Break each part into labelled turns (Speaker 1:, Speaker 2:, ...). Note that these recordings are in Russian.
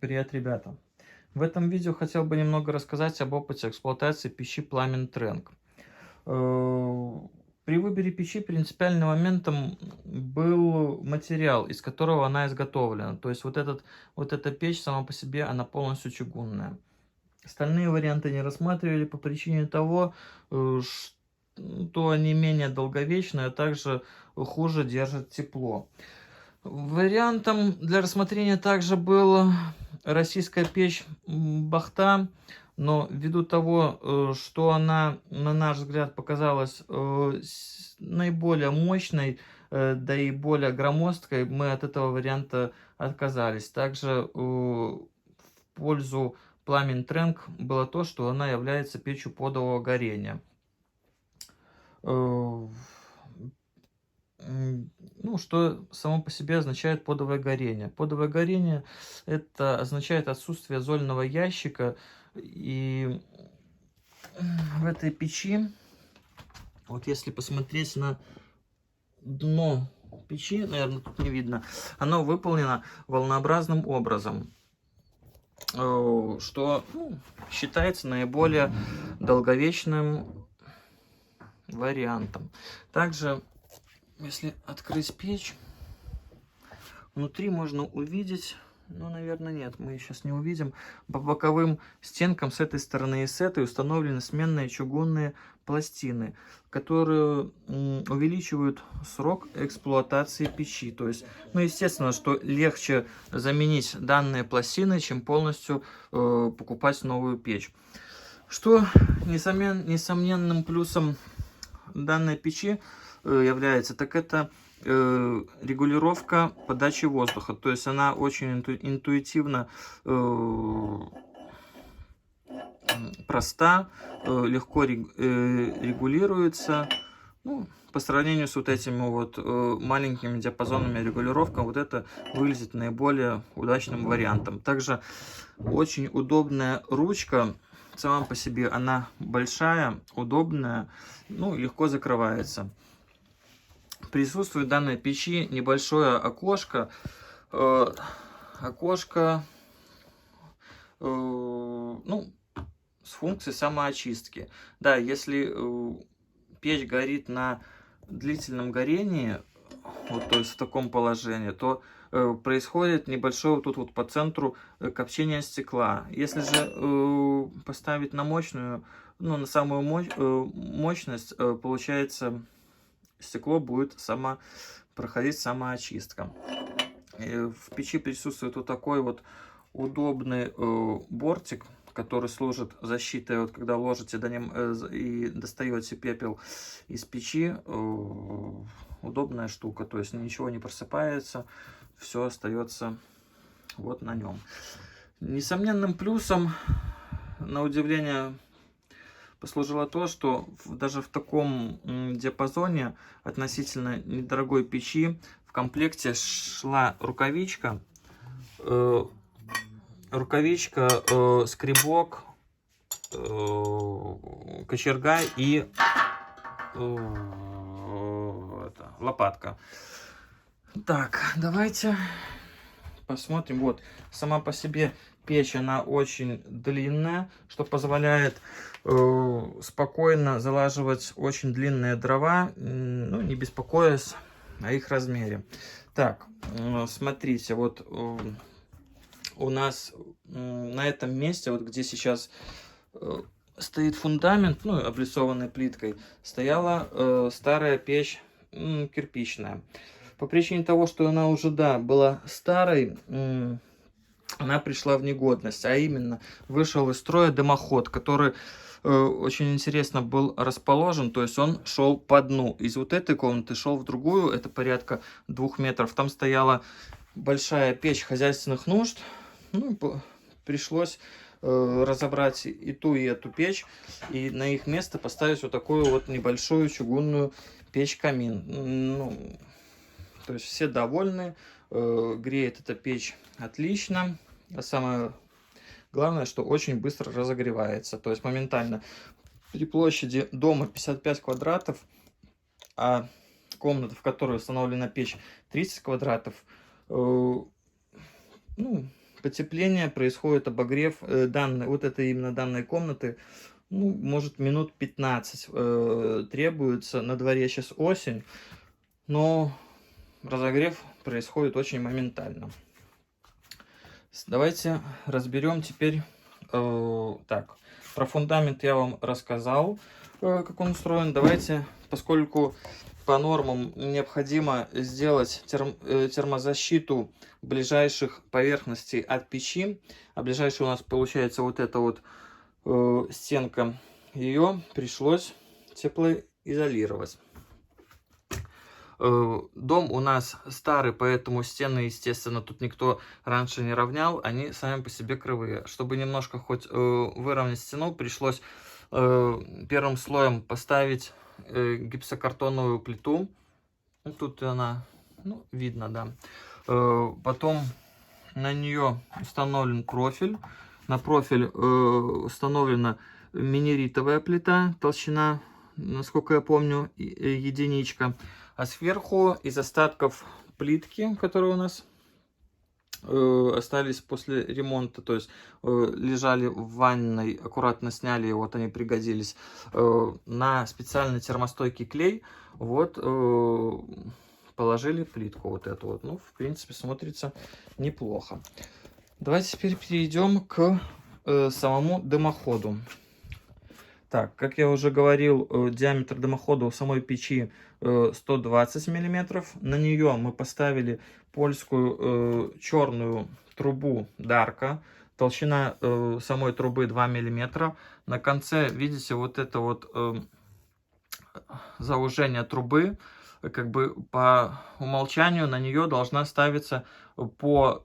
Speaker 1: Привет, ребята! В этом видео хотел бы немного рассказать об опыте эксплуатации печи Пламен Тренк. При выборе печи принципиальным моментом был материал, из которого она изготовлена. То есть вот эта печь сама по себе, она полностью чугунная. Остальные варианты не рассматривали по причине того, что они менее долговечны, а также хуже держат тепло. Вариантом для рассмотрения также была российская печь Бахта, но ввиду того, что она, на наш взгляд, показалась наиболее мощной, да и более громоздкой, мы от этого варианта отказались. Также в пользу Пламен Тренк было то, что она является печью подового горения. Э, Ну, что само по себе означает подовое горение? Подовое горение — это означает отсутствие зольного ящика, и в этой печи, вот если посмотреть на дно печи, наверное, тут не видно, оно выполнено волнообразным образом, что считается наиболее долговечным вариантом. Также, если открыть печь, внутри можно увидеть, ну, наверное, нет, мы сейчас не увидим. По боковым стенкам с этой стороны и с этой установлены сменные чугунные пластины, которые увеличивают срок эксплуатации печи. То есть, ну, естественно, что легче заменить данные пластины, чем полностью покупать новую печь. Что несомненным плюсом данной печи является, так это регулировка подачи воздуха. То есть она очень интуитивно проста, легко регулируется. Ну, по сравнению с вот этими вот маленькими диапазонными регулировками, вот это выглядит наиболее удачным вариантом. Также очень удобная ручка. Сама по себе она большая, удобная, ну, легко закрывается. Присутствует в данной печи небольшое окошко. Ну, с функцией самоочистки. Да, если печь горит на длительном горении, вот, то есть в таком положении, то происходит небольшое вот тут вот по центру копчение стекла. Если же поставить на мощную, ну, на самую мощность, получается, стекло будет проходить самоочистка. В печи присутствует вот такой вот удобный бортик, который служит защитой, вот когда ложите до нем и достаете пепел из печи. Удобная штука, то есть ничего не просыпается, все остается вот на нем. Несомненным плюсом, на удивление, послужило то, что даже в таком диапазоне относительно недорогой печи в комплекте шла рукавичка, скребок, кочерга и лопатка. Так, давайте посмотрим. Вот, сама по себе печь, она очень длинная, что позволяет спокойно залаживать очень длинные дрова, ну, не беспокоясь о их размере. Так, смотрите, вот у нас на этом месте, вот где сейчас стоит фундамент, ну, облицованный плиткой, стояла старая печь кирпичная. По причине того, что она уже, да, была старой, она пришла в негодность, а именно вышел из строя дымоход, который очень интересно был расположен, то есть он шел по дну. Из вот этой комнаты шел в другую, это порядка 2 метров. Там стояла большая печь хозяйственных нужд. Ну, пришлось разобрать и ту, и эту печь, и на их место поставить вот такую вот небольшую чугунную печь-камин. Ну, то есть все довольны, греет эта печь отлично, а самое главное, что очень быстро разогревается, то есть моментально. При площади дома 55 квадратов, а комната, в которой установлена печь, 30 квадратов, ну, потепление, происходит обогрев вот этой именно данной комнаты. Ну, может, минут 15 требуется. На дворе сейчас осень, но разогрев происходит очень моментально. Давайте разберем теперь. Так, про фундамент я вам рассказал, как он устроен. Давайте, поскольку по нормам необходимо сделать термозащиту ближайших поверхностей от печи, а ближайшая у нас получается вот эта вот стенка, ее пришлось теплоизолировать. Дом у нас старый, поэтому стены, естественно, тут никто раньше не равнял, они сами по себе кривые. Чтобы немножко хоть выровнять стену, пришлось первым слоем поставить гипсокартонную плиту. Тут она, ну, видно, да. Потом на нее установлен профиль. На профиль установлена минеритовая плита, толщина, насколько я помню, единичка. А сверху из остатков плитки, которые у нас остались после ремонта, то есть лежали в ванной, аккуратно сняли, вот они пригодились, на специальный термостойкий клей, вот положили плитку вот эту вот. Ну, в принципе, смотрится неплохо. Давайте теперь перейдем к самому дымоходу. Так, как я уже говорил, диаметр дымохода у самой печи 120 мм. На нее мы поставили польскую черную трубу Дарка. Толщина самой трубы 2 мм. На конце, видите, вот это вот заужение трубы. Как бы по умолчанию на нее должна ставиться по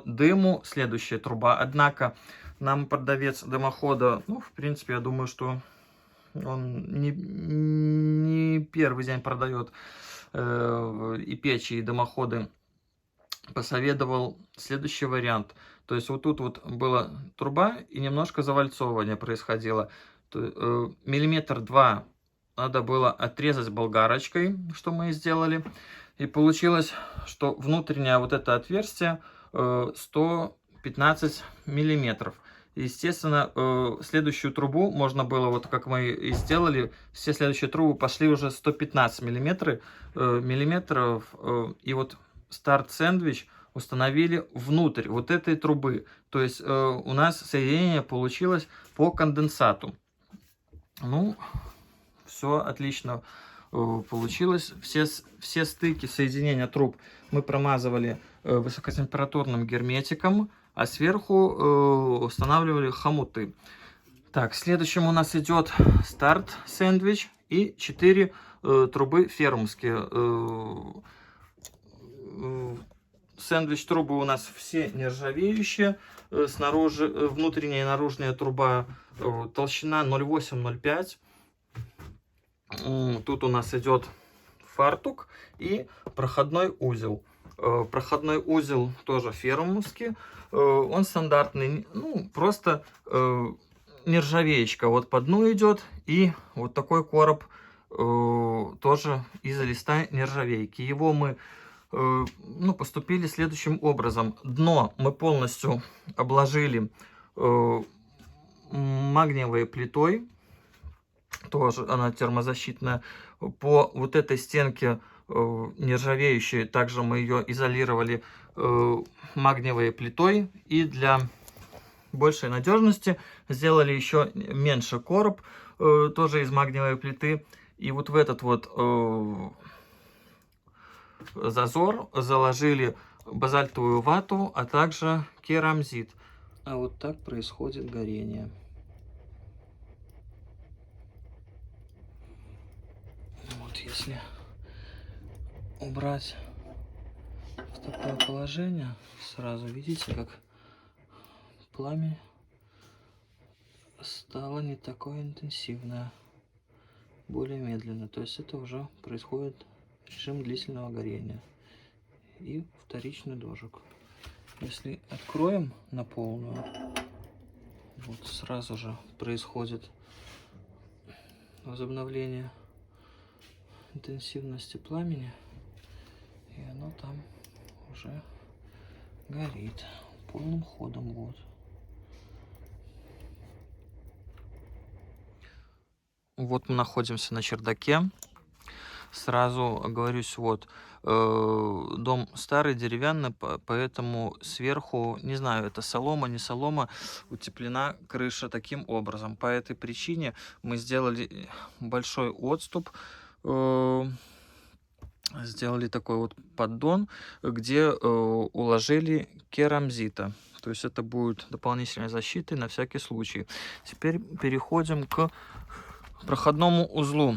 Speaker 1: дыму следующая труба. Однако нам продавец дымохода, ну, в принципе, я думаю, что он не первый день продает и печи, и дымоходы, посоветовал следующий вариант. То есть вот тут вот была труба и немножко завальцовывание происходило. Миллиметр два надо было отрезать болгарочкой, что мы и сделали. И получилось, что внутреннее вот это отверстие 115 миллиметров. Естественно, следующую трубу можно было, вот как мы и сделали, все следующие трубы пошли уже 115 миллиметров. И вот старт-сэндвич установили внутрь вот этой трубы. То есть у нас соединение получилось по конденсату. Ну, все отлично получилось. Все стыки соединения труб мы промазывали высокотемпературным герметиком, а сверху устанавливали хомуты. Так, следующим у нас идет старт-сэндвич и 4 трубы фермские. Сэндвич трубы у нас все нержавеющие. Снаружи, внутренняя и наружная труба толщина 0,8-0,5. Тут у нас идет фартук и проходной узел. Проходной узел тоже фермовский. Он стандартный, ну, просто нержавеечка вот по дну идет. И вот такой короб тоже из листа нержавейки. Его мы поступили следующим образом. Дно мы полностью обложили магниевой плитой. Тоже она термозащитная. По вот этой стенке нержавеющей также мы ее изолировали магниевой плитой. И для большей надежности сделали еще меньше короб, тоже из магниевой плиты. И вот в этот вот зазор заложили базальтовую вату, а также керамзит. А вот так происходит горение. Вот если убрать в такое положение, сразу видите, как пламя стало не такое интенсивное, более медленно. То есть это уже происходит режим длительного горения и вторичный дожиг. Если откроем на полную, вот сразу же происходит возобновление интенсивности пламени, и оно там уже Горит полным ходом, вот. Вот мы находимся на чердаке. Сразу оговорюсь, вот, дом старый, деревянный, поэтому сверху, не знаю, это солома, не солома, утеплена крыша таким образом. По этой причине мы сделали большой отступ, сделали такой вот поддон, где уложили керамзита. То есть это будет дополнительной защитой на всякий случай. Теперь переходим к проходному узлу.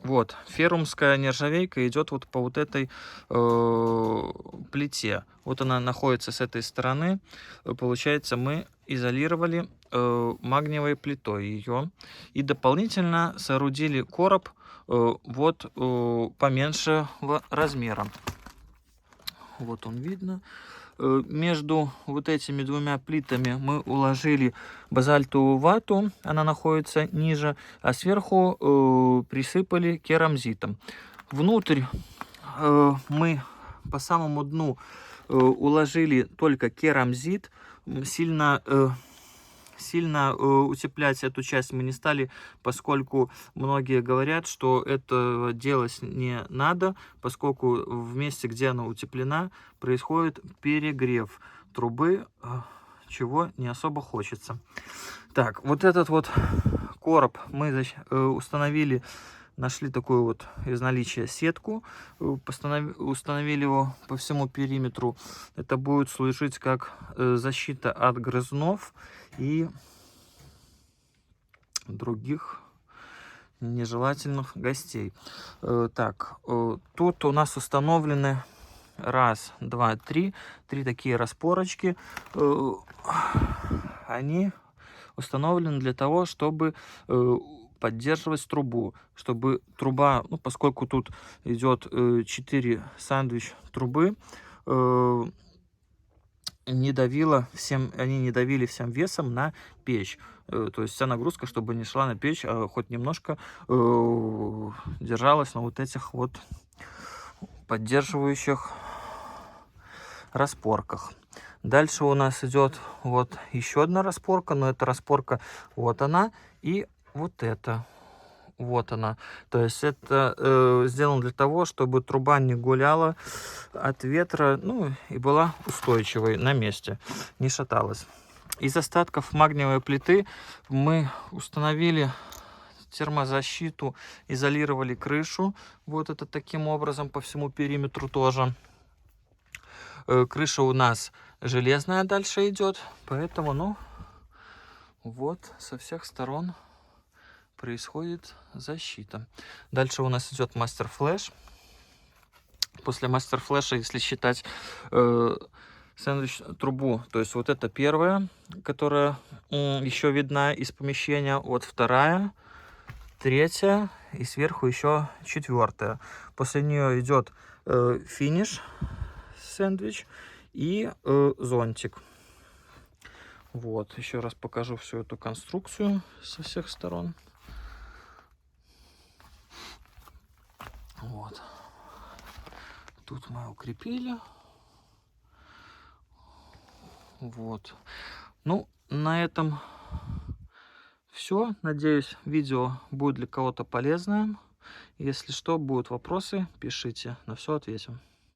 Speaker 1: Вот, феррумская нержавейка идет вот по вот этой плите. Вот она находится с этой стороны. Получается, мы изолировали магниевой плитой ее. И дополнительно соорудили короб вот поменьше размером. Вот он видно. Между вот этими двумя плитами мы уложили базальтовую вату, она находится ниже, а сверху присыпали керамзитом. Внутрь мы по самому дну уложили только керамзит. Сильно утеплять эту часть мы не стали, поскольку многие говорят, что это делать не надо, поскольку в месте, где она утеплена, происходит перегрев трубы, чего не особо хочется. Так, вот этот вот короб мы установили, нашли такую вот из наличия сетку, установили его по всему периметру. Это будет служить как защита от грызунов и других нежелательных гостей. Так, тут у нас установлены раз, два, три такие распорочки. Они установлены для того, чтобы поддерживать трубу, чтобы труба, ну, поскольку тут идет 4 сэндвич трубы, они не давили всем весом на печь. То есть вся нагрузка, чтобы не шла на печь, а хоть немножко держалась на вот этих вот поддерживающих распорках. Дальше у нас идет вот еще одна распорка, но эта распорка вот она и вот это. Вот она. То есть это сделано для того, чтобы труба не гуляла от ветра, ну и была устойчивой на месте, не шаталась. Из остатков магниевой плиты мы установили термозащиту, изолировали крышу. Вот это таким образом по всему периметру тоже. Крыша у нас железная дальше идет, поэтому, ну, вот со всех сторон происходит защита. Дальше у нас идет мастер флеш. После мастер флеша, если считать сэндвич трубу, то есть вот это первая, которая еще видна из помещения, вот вторая, третья и сверху еще четвертая. После нее идет финиш сэндвич и зонтик. Вот, еще раз покажу всю эту конструкцию со всех сторон. Вот. Тут мы укрепили. Вот. Ну, на этом все. Надеюсь, видео будет для кого-то полезное. Если что, будут вопросы, пишите. На все ответим.